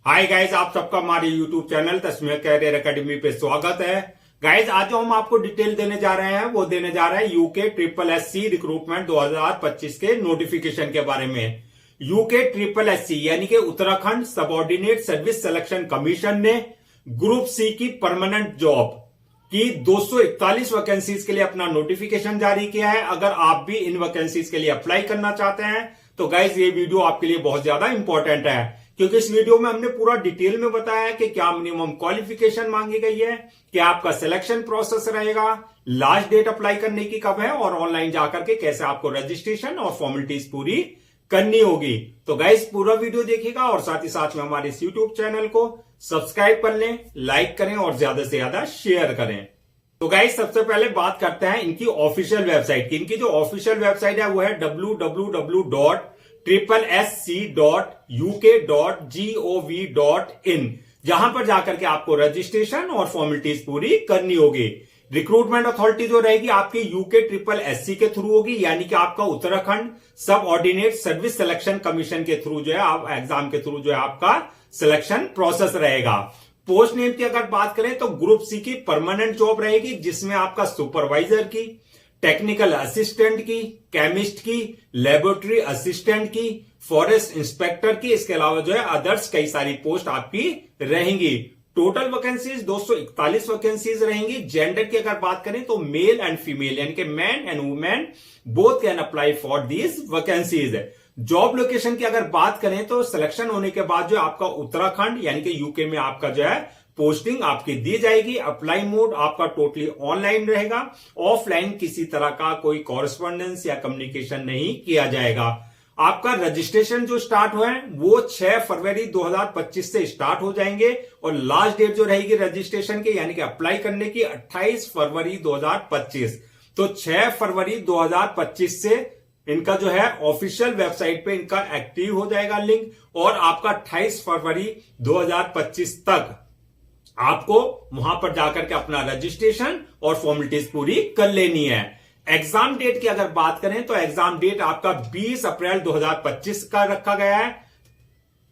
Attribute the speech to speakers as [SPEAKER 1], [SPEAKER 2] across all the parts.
[SPEAKER 1] Hi guys, आप सबका हमारे यूट्यूब चैनल तस्मीर कैरियर एकेडमी पे स्वागत है। गाइज, आज जो हम आपको डिटेल देने जा रहे हैं वो देने जा रहे हैं यूके ट्रिपल एससी रिक्रूटमेंट 2025 के नोटिफिकेशन के बारे में। यूके ट्रिपल एससी यानी कि Uttarakhand subordinate service selection commission ने ग्रुप सी की परमानेंट जॉब की 241 वैकेंसीज के लिए अपना नोटिफिकेशन जारी किया है। अगर आप भी इन वैकेंसीज के लिए अप्लाई करना चाहते हैं तो गाइज ये वीडियो आपके लिए बहुत ज्यादा इंपॉर्टेंट है, क्योंकि इस वीडियो में हमने पूरा डिटेल में बताया है कि क्या मिनिमम क्वालिफिकेशन मांगी गई है, क्या आपका सिलेक्शन प्रोसेस रहेगा, लास्ट डेट अप्लाई करने की कब है और ऑनलाइन जाकर के कैसे आपको रजिस्ट्रेशन और फॉर्मेलिटीज पूरी करनी होगी। तो गाइस पूरा वीडियो देखिएगा और साथ ही साथ में हमारे इस यूट्यूब चैनल को सब्सक्राइब कर लें, लाइक करें और ज्यादा से ज्यादा शेयर करें। तो गाइस सबसे पहले बात करते हैं इनकी ऑफिशियल वेबसाइट की। इनकी जो ऑफिशियल वेबसाइट है वो है www.triplesc.uk.gov.in, जहां पर जाकर के आपको रजिस्ट्रेशन और फॉर्मेलिटीज पूरी करनी होगी। रिक्रूटमेंट अथॉरिटी जो रहेगी आपकी यूके ट्रिपल एससी के थ्रू होगी, यानी कि आपका उत्तराखंड सब ऑर्डिनेट सर्विस सिलेक्शन कमीशन के थ्रू जो है आप एग्जाम के थ्रू जो है आपका सिलेक्शन प्रोसेस रहेगा। पोस्ट नेम की अगर बात करें तो ग्रुप सी की परमानेंट जॉब रहेगी, जिसमें आपका सुपरवाइजर की, टेक्निकल असिस्टेंट की, केमिस्ट की, लेबोरेटरी असिस्टेंट की, फॉरेस्ट इंस्पेक्टर की, इसके अलावा जो है अदर्स कई सारी पोस्ट आपकी रहेंगी। टोटल वैकेंसीज 241 वैकेंसीज रहेंगी। जेंडर की अगर बात करें तो मेल एंड फीमेल यानी कि man and women both can apply for these vacancies. Job location की अगर बात करें तो सिलेक्शन होने के बाद जो आपका उत्तराखंड यानी कि यूके में आपका जो है पोस्टिंग आपकी दी जाएगी। अप्लाई मोड आपका टोटली ऑनलाइन रहेगा, ऑफलाइन किसी तरह का कोई कॉरेस्पॉन्डेंस या कम्युनिकेशन नहीं किया जाएगा। आपका रजिस्ट्रेशन जो स्टार्ट हुआ है वो 6 फरवरी 2025 से स्टार्ट हो जाएंगे और लास्ट डेट जो रहेगी रजिस्ट्रेशन की यानी कि अप्लाई करने की 28 फरवरी 2025। तो 6 फरवरी 2025 से इनका जो है ऑफिशियल वेबसाइट पे इनका एक्टिव हो जाएगा लिंक, और आपका 28 फरवरी 2025 तक आपको वहां पर जाकर के अपना रजिस्ट्रेशन और फॉर्मेलिटीज पूरी कर लेनी है। एग्जाम डेट की अगर बात करें तो एग्जाम डेट आपका 20 अप्रैल 2025 का रखा गया है,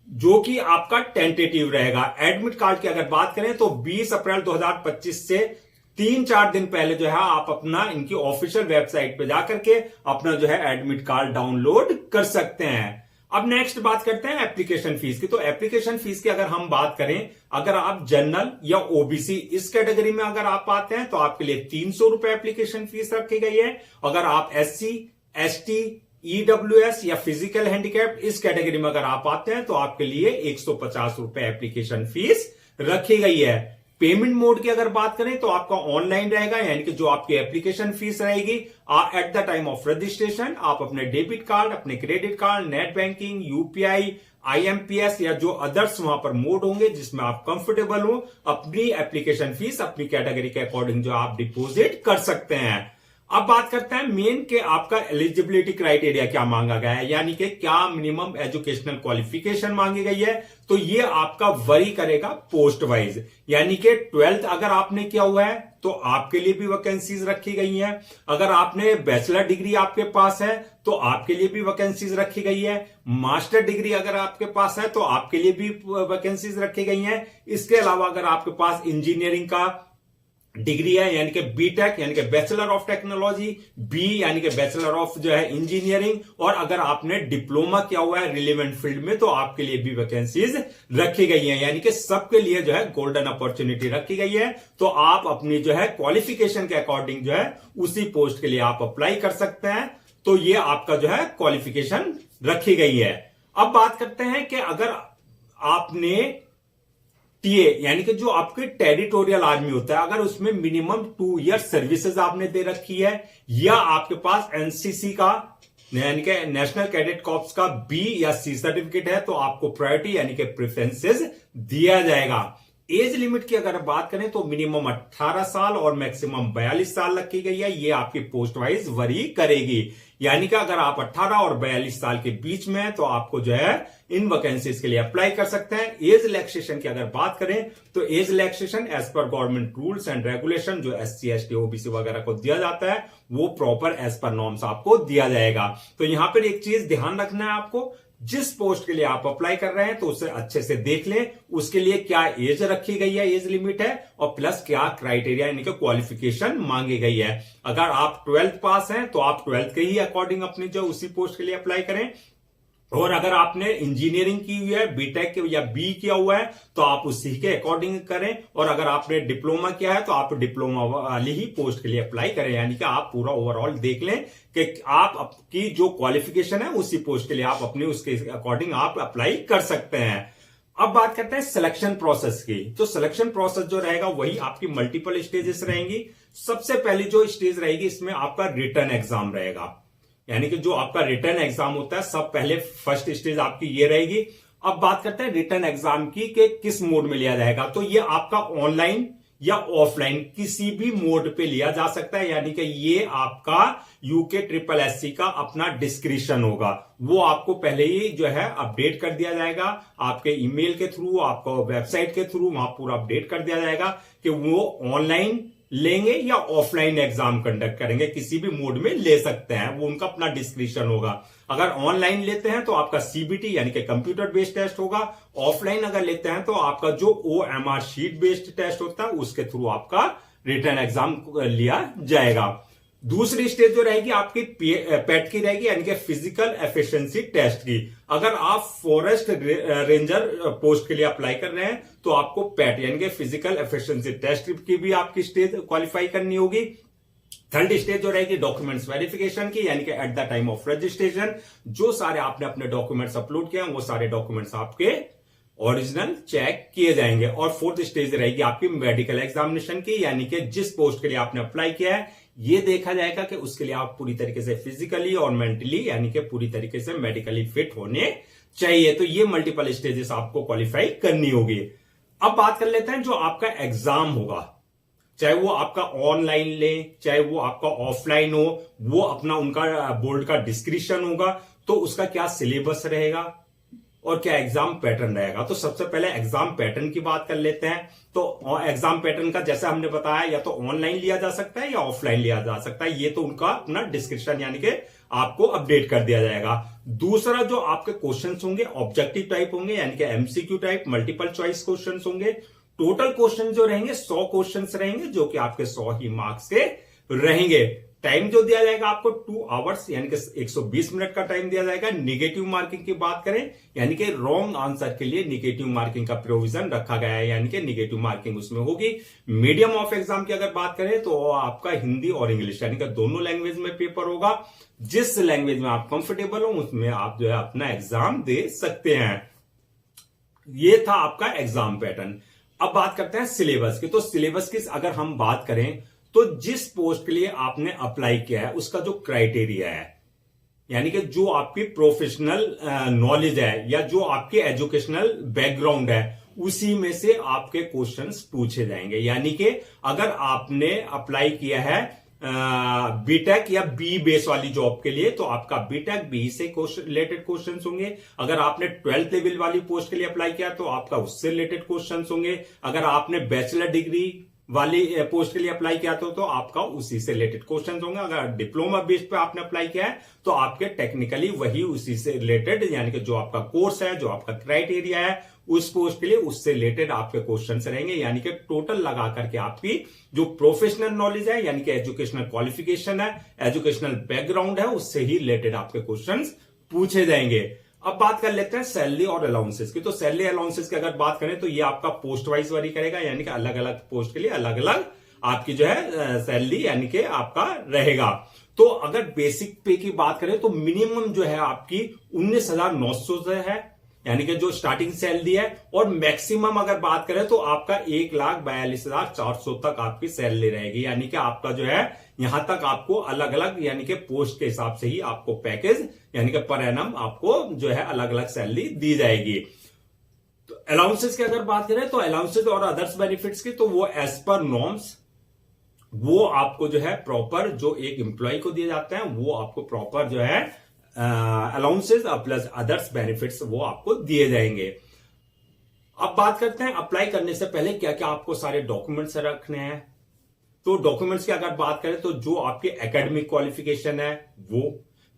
[SPEAKER 1] जो कि आपका टेंटेटिव रहेगा। एडमिट कार्ड की अगर बात करें तो 20 अप्रैल 2025 से 3-4 दिन पहले जो है आप अपना इनकी ऑफिशियल वेबसाइट पे जाकर के अपना जो है एडमिट कार्ड डाउनलोड कर सकते हैं। अब नेक्स्ट बात करते हैं एप्लीकेशन फीस की। तो एप्लीकेशन फीस की अगर हम बात करें, अगर आप जनरल या ओबीसी इस कैटेगरी में अगर आप आते हैं तो आपके लिए 300 रुपए एप्लीकेशन फीस रखी गई है। अगर आप एससी, एसटी, ईडब्ल्यूएस या फिजिकल हैंडीकैप इस कैटेगरी में अगर आप आते हैं तो आपके लिए 150 रुपए एप्लीकेशन फीस रखी गई है। पेमेंट मोड की अगर बात करें तो आपका ऑनलाइन रहेगा, यानी कि जो आपकी एप्लीकेशन फीस रहेगी at the time of registration आप अपने डेबिट कार्ड, अपने credit card, net banking, UPI, IMPS या जो अदर्स वहां पर मोड होंगे जिसमें आप कंफर्टेबल हो, अपनी एप्लीकेशन फीस अपनी कैटेगरी के अकॉर्डिंग जो आप डिपॉजिट कर सकते हैं। अब बात करते हैं मेन के आपका एलिजिबिलिटी क्राइटेरिया क्या मांगा गया है, यानी कि क्या मिनिमम एजुकेशनल क्वालिफिकेशन मांगी गई है। तो ये आपका वरी करेगा पोस्ट वाइज, यानी कि 12th अगर आपने किया हुआ है तो आपके लिए भी वैकेंसीज रखी गई हैं। अगर आपने बैचलर डिग्री आपके पास है तो आपके लिए भी वैकेंसीज रखी गई है। मास्टर डिग्री अगर आपके पास है तो आपके लिए भी वैकेंसीज रखी गई हैं। इसके अलावा अगर आपके पास इंजीनियरिंग का डिग्री है यानी कि बीटेक यानी कि बैचलर ऑफ टेक्नोलॉजी, बी यानी कि बैचलर ऑफ जो है इंजीनियरिंग, और अगर आपने डिप्लोमा किया हुआ है रिलेवेंट फील्ड में तो आपके लिए भी वैकेंसीज रखी गई हैं, यानी कि सबके लिए जो है गोल्डन अपॉर्चुनिटी रखी गई है। तो आप अपनी जो है क्वालिफिकेशन के अकॉर्डिंग जो है उसी पोस्ट के लिए आप अप्लाई कर सकते हैं। तो ये आपका जो है क्वालिफिकेशन रखी गई है। अब बात करते हैं कि अगर आपने टीए यानी कि जो आपके टेरिटोरियल आर्मी होता है अगर उसमें मिनिमम 2 ईयर्स सर्विसेज आपने दे रखी है, या आपके पास एनसीसी का यानी कि नेशनल कैडेट कॉर्प्स का बी या सी सर्टिफिकेट है तो आपको प्रायोरिटी यानी कि प्रेफरेंसेस दिया जाएगा। एज लिमिट की अगर बात करें तो मिनिमम 18 साल और मैक्सिमम 42 साल रखी गई है। ये आपकी पोस्ट वाइज वरी करेगी, यानी कि अगर आप 18 और 42 साल के बीच में हैं तो आपको जो है इन वैकेंसीज के लिए अप्लाई कर सकते हैं। एज रिलैक्सेशन की अगर बात करें तो एज रिलैक्सेशन एज पर गवर्नमेंट रूल्स एंड रेगुलेशन जो एससी, एसटी, ओबीसी वगैरह को दिया जाता है वो प्रॉपर एज पर नॉर्म्स आपको दिया जाएगा। तो यहां पर एक चीज ध्यान रखना है आपको जिस पोस्ट के लिए आप अप्लाई कर रहे हैं तो उसे अच्छे से देख लें, उसके लिए क्या एज रखी गई है, एज लिमिट है, और प्लस क्या क्राइटेरिया यानी कि क्वालिफिकेशन मांगी गई है। अगर आप 12th पास हैं तो आप 12th के ही अकॉर्डिंग अपनी जो उसी पोस्ट के लिए अप्लाई करें, और अगर आपने इंजीनियरिंग की हुई है, बीटेक या बी किया हुआ है, तो आप उसी के अकॉर्डिंग करें, और अगर आपने डिप्लोमा किया है तो आप डिप्लोमा वाली ही पोस्ट के लिए अप्लाई करें। यानी कि आप पूरा ओवरऑल देख लें कि आपकी जो क्वालिफिकेशन है उसी पोस्ट के लिए आप अपने उसके अकॉर्डिंग आप अप्लाई कर सकते हैं। अब बात करते हैं सिलेक्शन प्रोसेस की। तो सिलेक्शन प्रोसेस जो रहेगा वही आपकी मल्टीपल स्टेजेस रहेंगी। सबसे पहली जो स्टेज रहेगी इसमें आपका रिटन एग्जाम रहेगा, यानी कि जो आपका रिटर्न एग्जाम होता है, सब पहले फर्स्ट स्टेज आपकी ये रहेगी। अब बात करते हैं रिटर्न एग्जाम की कि किस मोड में लिया जाएगा। तो ये आपका ऑनलाइन या ऑफलाइन किसी भी मोड पे लिया जा सकता है, यानी कि ये आपका यूके ट्रिपल एससी का अपना डिस्क्रिप्शन होगा, वो आपको पहले ही जो है अपडेट कर दिया जाएगा आपके ईमेल के थ्रू, आपको वेबसाइट के थ्रू वहां पूरा अपडेट कर दिया जाएगा कि वो ऑनलाइन लेंगे या ऑफलाइन एग्जाम कंडक्ट करेंगे, किसी भी मोड में ले सकते हैं, वो उनका अपना डिस्क्रिप्शन होगा। अगर ऑनलाइन लेते हैं तो आपका सीबीटी यानी कि कंप्यूटर बेस्ड टेस्ट होगा, ऑफलाइन अगर लेते हैं तो आपका जो ओएमआर शीट बेस्ड टेस्ट होता है उसके थ्रू आपका रिटर्न एग्जाम लिया जाएगा। दूसरी स्टेज जो रहेगी आपकी पेट की रहेगी, यानी कि फिजिकल एफिशिएंसी टेस्ट की। अगर आप फॉरेस्ट रेंजर पोस्ट के लिए अप्लाई कर रहे हैं तो आपको पेट यानी कि फिजिकल एफिशिएंसी टेस्ट की भी आपकी स्टेज क्वालिफाई करनी होगी। थर्ड स्टेज जो रहेगी डॉक्यूमेंट्स वेरिफिकेशन की, यानी कि at the time of registration जो सारे आपने अपने डॉक्यूमेंट्स अपलोड किए हैं वो सारे डॉक्यूमेंट्स आपके ओरिजिनल चेक किए जाएंगे। और फोर्थ स्टेज रहेगी आपकी मेडिकल एग्जामिनेशन की, यानी कि जिस पोस्ट के लिए आपने अप्लाई किया है ये देखा जाएगा कि उसके लिए आप पूरी तरीके से फिजिकली और मेंटली यानी कि पूरी तरीके से मेडिकली फिट होने चाहिए। तो ये मल्टीपल स्टेजेस आपको क्वालिफाई करनी होगी। अब बात कर लेते हैं जो आपका एग्जाम होगा, चाहे वो आपका ऑनलाइन ले चाहे वो आपका ऑफलाइन हो, वो अपना उनका बोर्ड का डिस्क्रिप्शन होगा, तो उसका क्या सिलेबस रहेगा और क्या एग्जाम पैटर्न रहेगा। तो सबसे पहले एग्जाम पैटर्न की बात कर लेते हैं। तो एग्जाम पैटर्न का जैसे हमने बताया या तो ऑनलाइन लिया जा सकता है या ऑफलाइन लिया जा सकता है, ये तो उनका अपना डिस्क्रिप्शन यानी कि आपको अपडेट कर दिया जाएगा। दूसरा जो आपके क्वेश्चंस होंगे ऑब्जेक्टिव टाइप होंगे, यानी कि MCQ type multiple choice questions होंगे। टोटल क्वेश्चन जो रहेंगे 100 क्वेश्चंस रहेंगे, जो कि आपके 100 ही मार्क्स के रहेंगे। टाइम जो दिया जाएगा आपको 2 आवर्स यानी कि 120 मिनट का टाइम दिया जाएगा। निगेटिव मार्किंग की बात करें यानी कि रॉन्ग आंसर के लिए निगेटिव मार्किंग का प्रोविजन रखा गया है, यानी कि निगेटिव मार्किंग उसमें होगी। मीडियम ऑफ एग्जाम की अगर बात करें तो आपका हिंदी और इंग्लिश यानी कि दोनों लैंग्वेज में पेपर होगा। जिस लैंग्वेज में आप कंफर्टेबल हो उसमें आप जो है अपना एग्जाम दे सकते हैं। ये था आपका एग्जाम पैटर्न। अब बात करते हैं सिलेबस की। तो सिलेबस की अगर हम बात करें तो जिस पोस्ट के लिए आपने अप्लाई किया है उसका जो क्राइटेरिया है, यानी कि जो आपकी प्रोफेशनल नॉलेज है या जो आपकी एजुकेशनल बैकग्राउंड है, उसी में से आपके क्वेश्चंस पूछे जाएंगे। यानी कि अगर आपने अप्लाई किया है बीटेक या बी बेस वाली जॉब के लिए तो आपका बीटेक बी से रिलेटेड क्वेश्चंस होंगे। अगर आपने 12th लेवल वाली पोस्ट के लिए अप्लाई किया तो आपका उससे रिलेटेड क्वेश्चंस होंगे। अगर आपने बैचलर डिग्री वाली पोस्ट के लिए अप्लाई किया तो आपका उसी से रिलेटेड क्वेश्चंस होंगे। अगर डिप्लोमा बेस पे आपने अप्लाई किया है तो आपके टेक्निकली वही उसी से रिलेटेड यानी कि जो आपका कोर्स है, जो आपका क्राइटेरिया है उस पोस्ट के लिए उससे रिलेटेड आपके क्वेश्चंस रहेंगे। यानी कि टोटल लगा करके आपकी जो प्रोफेशनल नॉलेज है यानी कि एजुकेशनल क्वालिफिकेशन है, एजुकेशनल बैकग्राउंड है, उससे ही रिलेटेड आपके क्वेश्चंस पूछे जाएंगे। अब बात कर लेते हैं सैलरी और अलाउंसेस की। तो सैलरी अलाउंसेस की अगर बात करें तो ये आपका पोस्ट वाइज वरी करेगा, यानी कि अलग अलग पोस्ट के लिए अलग अलग आपकी जो है सैलरी यानी कि आपका रहेगा। तो अगर बेसिक पे की बात करें तो मिनिमम जो है आपकी 19,900 से है, यानी कि जो स्टार्टिंग सैलरी है, और मैक्सिमम अगर बात करें तो आपका 1,42,400 तक आपकी सैलरी रहेगी। यानी कि आपका जो है यहां तक आपको अलग अलग यानी कि पोस्ट के हिसाब से ही आपको पैकेज यानी कि पर एनम आपको जो है अलग अलग सैलरी दी जाएगी। तो अलाउंसेस की अगर बात करें तो अलाउंसेस और अदर्स बेनिफिट्स की तो वो एज पर नॉर्म्स वो आपको जो है प्रॉपर जो एक एम्प्लॉय को दिए जाते हैं वो आपको प्रॉपर जो है अलाउंसेस प्लस अदर्स बेनिफिट्स वो आपको दिए जाएंगे। अब बात करते हैं अप्लाई करने से पहले क्या क्या आपको सारे डॉक्यूमेंट्स रखने हैं। तो डॉक्यूमेंट्स की अगर बात करें तो जो आपकी एकेडमिक क्वालिफिकेशन है वो,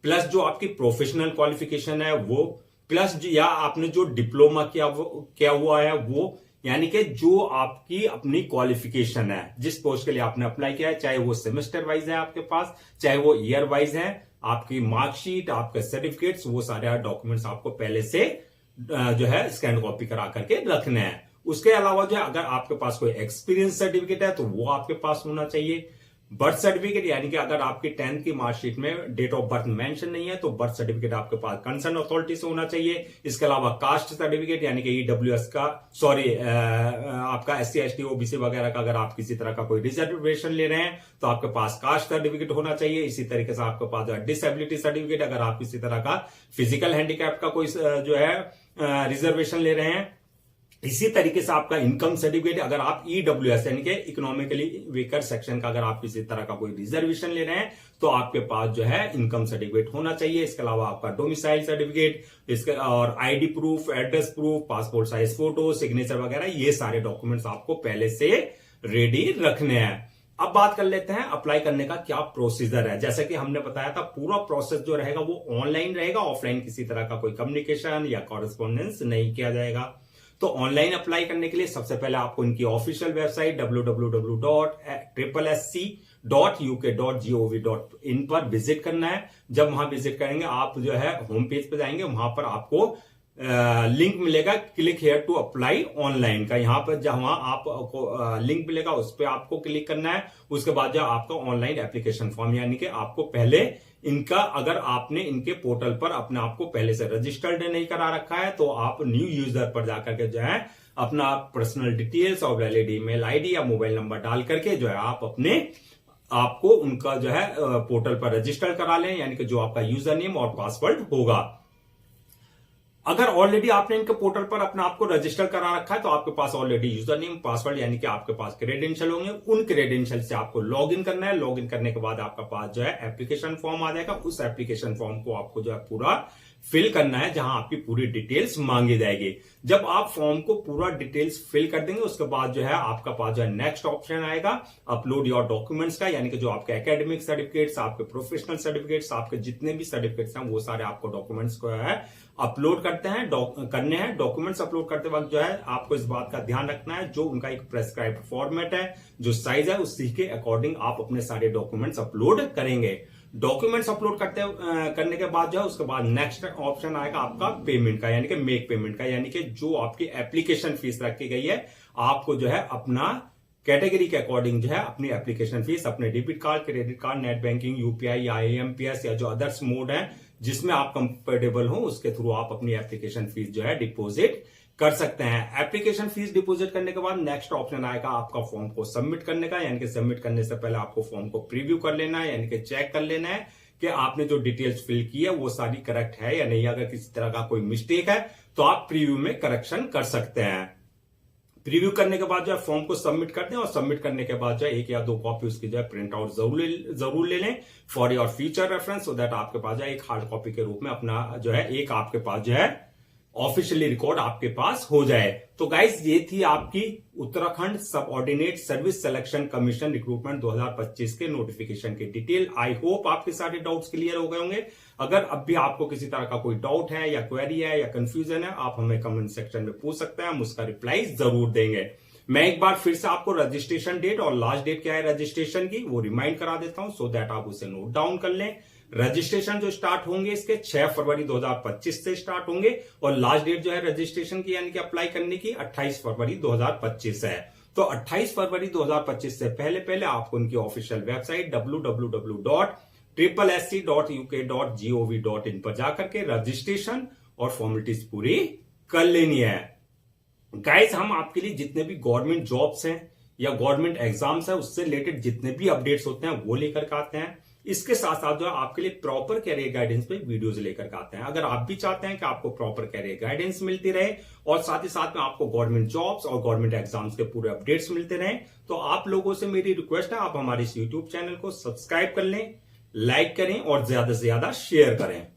[SPEAKER 1] प्लस जो आपकी प्रोफेशनल क्वालिफिकेशन है वो, प्लस या आपने जो डिप्लोमा किया हुआ है वो, यानी कि जो आपकी अपनी क्वालिफिकेशन है, जिस पोस्ट के लिए आपने अप्लाई किया है, चाहे वो सेमेस्टर वाइज है आपके पास, चाहे वो ईयर वाइज है, आपकी मार्कशीट, आपके सर्टिफिकेट्स, वो सारे डॉक्यूमेंट्स आपको पहले से जो है स्कैन कॉपी करा करके रखने हैं। उसके अलावा जो है अगर आपके पास कोई एक्सपीरियंस सर्टिफिकेट है तो वो आपके पास होना चाहिए। बर्थ सर्टिफिकेट, यानी कि अगर आपकी 10th की मार्कशीट में डेट ऑफ बर्थ मेंशन नहीं है तो बर्थ सर्टिफिकेट आपके पास कंसर्न अथॉरिटी से होना चाहिए। इसके अलावा कास्ट सर्टिफिकेट, यानी कि ईडब्ल्यूएस का, आपका SC ST OBC वगैरह का अगर आप किसी तरह का कोई रिजर्वेशन ले रहे हैं तो आपके पास कास्ट सर्टिफिकेट होना चाहिए। इसी तरीके से आपके पास डिसेबिलिटी सर्टिफिकेट, अगर आप किसी तरह का फिजिकल हैंडीकैप का कोई जो है रिजर्वेशन ले रहे हैं। इसी तरीके से आपका इनकम सर्टिफिकेट, अगर आप EWS यानी कि इकोनॉमिकली वीकर सेक्शन का अगर आप किसी तरह का कोई रिजर्वेशन ले रहे हैं तो आपके पास जो है इनकम सर्टिफिकेट होना चाहिए। इसके अलावा आपका डोमिसाइल सर्टिफिकेट, इसके और ID proof, address proof, passport size photo, signature वगैरह, ये सारे डॉक्यूमेंट्स आपको पहले से रेडी रखने हैं। अब बात कर लेते हैं अप्लाई करने का क्या प्रोसीजर है। जैसे कि हमने बताया था, पूरा प्रोसेस जो रहेगा वो ऑनलाइन रहेगा, ऑफलाइन किसी तरह का कोई कम्युनिकेशन या कॉरेस्पॉन्डेंस नहीं किया जाएगा। तो ऑनलाइन अप्लाई करने के लिए सबसे पहले आपको इनकी ऑफिशियल वेबसाइट www.triplesc.uk.gov.in पर विजिट करना है। जब वहां विजिट करेंगे आप जो है होम पेज पे जाएंगे, वहां पर आपको लिंक मिलेगा click here to apply online का। यहां पर जहां आपको लिंक मिलेगा उस पर आपको क्लिक करना है। उसके बाद जो आपका ऑनलाइन एप्लीकेशन फॉर्म, यानी कि आपको पहले इनका, अगर आपने इनके पोर्टल पर अपने आप को पहले से रजिस्टर्ड नहीं करा रखा है तो आप न्यू यूजर पर जाकर के जो है अपना पर्सनल डिटेल्स और वैलिड ईमेल आईडी या मोबाइल नंबर डाल करके जो है आपको उनका जो है पोर्टल पर रजिस्टर करा लें, यानी कि जो आपका यूजर नेम और पासवर्ड होगा। अगर ऑलरेडी आपने इनके पोर्टल पर अपने आप को रजिस्टर करा रखा है तो आपके पास ऑलरेडी यूजर नेम, पासवर्ड, यानी कि आपके पास क्रेडेंशियल होंगे। उन क्रेडेंशियल से आपको लॉगिन करना है। लॉगिन करने के बाद आपका पास जो है एप्लीकेशन फॉर्म आ जाएगा। उस एप्लीकेशन फॉर्म को आपको जो है पूरा फिल करना है, जहां आपकी पूरी डिटेल्स मांगी जाएगी। जब आप फॉर्म को पूरा डिटेल्स फिल कर देंगे उसके बाद जो है आपका पास जो है नेक्स्ट ऑप्शन आएगा अपलोड योर डॉक्यूमेंट्स का, यानी कि जो आपके एकेडमिक सर्टिफिकेट्स, आपके प्रोफेशनल सर्टिफिकेट्स, आपके जितने भी सर्टिफिकेट्स हैं वो सारे आपको डॉक्यूमेंट्स को है अपलोड करने हैं। डॉक्यूमेंट्स अपलोड करते वक्त जो है आपको इस बात का ध्यान रखना है, जो उनका एक प्रेस्क्राइब्ड फॉर्मेट है, जो साइज है, उसी के अकॉर्डिंग आप अपने सारे डॉक्यूमेंट्स अपलोड करेंगे। डॉक्यूमेंट्स अपलोड करने के बाद जो है उसके बाद नेक्स्ट ऑप्शन आएगा आपका पेमेंट का, यानी कि मेक पेमेंट का, यानी कि जो आपकी एप्लीकेशन फीस रखी गई है आपको जो है अपना कैटेगरी के अकॉर्डिंग जो है अपनी एप्लीकेशन फीस अपने debit card, credit card, net banking, UPI या IMPS या जो अदर्स मोड है जिसमें आप कंफर्टेबल हो उसके थ्रू आप अपनी एप्लीकेशन फीस जो है डिपॉजिट कर सकते हैं। एप्लीकेशन फीस डिपॉजिट करने के बाद नेक्स्ट ऑप्शन आएगा आपका फॉर्म को सबमिट करने का, यानी कि सबमिट करने से पहले आपको फॉर्म को प्रीव्यू कर लेना है, यानी कि चेक कर लेना है कि आपने जो डिटेल्स फिल की है वो सारी करेक्ट है या नहीं। अगर किसी तरह का कोई मिस्टेक है तो आप प्रीव्यू में करेक्शन कर सकते हैं। प्रीव्यू करने के बाद जो है फॉर्म को सबमिट करते हैं और सबमिट करने के बाद जो है 1 या 2 कॉपी उसकी जो है प्रिंट आउट जरूर ले लें for your future reference, so that आपके पास जो है एक हार्ड कॉपी के रूप में अपना जो है एक आपके पास जो है ऑफिशियली रिकॉर्ड आपके पास हो जाए। तो गाइस ये थी आपकी Uttarakhand subordinate service selection commission recruitment 2025 के नोटिफिकेशन की डिटेल। आई होप आपके सारे डाउट्स क्लियर हो गए होंगे। अगर अब भी आपको किसी तरह का कोई डाउट है या क्वेरी है या कंफ्यूजन है आप हमें कमेंट सेक्शन में पूछ सकते हैं, हम उसका रिप्लाई जरूर देंगे। मैं एक बार फिर से आपको रजिस्ट्रेशन डेट और लास्ट डेट क्या है रजिस्ट्रेशन की वो रिमाइंड करा देता हूं, सो दैट आप उसे नोट डाउन कर लें। रजिस्ट्रेशन जो स्टार्ट होंगे इसके 6 फरवरी 2025 से स्टार्ट होंगे और लास्ट डेट जो है रजिस्ट्रेशन की यानी कि अप्लाई करने की 28 फरवरी 2025 है। तो 28 फरवरी 2025 से पहले आपको उनकी ऑफिशियल वेबसाइट www.triplesc.uk.gov.in पर जाकर के रजिस्ट्रेशन और फॉर्मेलिटीज पूरी कर लेनी है। गाइस हम आपके लिए जितने भी गवर्नमेंट जॉब्स हैं या गवर्नमेंट एग्जाम्स है उससे रिलेटेड जितने भी अपडेट्स होते हैं वो लेकर के आते हैं। इसके साथ साथ जो है आपके लिए प्रॉपर कैरियर गाइडेंस पे वीडियोस लेकर के आते हैं। अगर आप भी चाहते हैं कि आपको प्रॉपर कैरियर गाइडेंस मिलती रहे और साथ ही साथ में आपको गवर्नमेंट जॉब्स और गवर्नमेंट एग्जाम्स के पूरे अपडेट्स मिलते रहे, तो आप लोगों से मेरी रिक्वेस्ट है आप हमारे इस यूट्यूब चैनल को सब्सक्राइब कर लें, लाइक करें और ज्यादा से ज्यादा शेयर करें।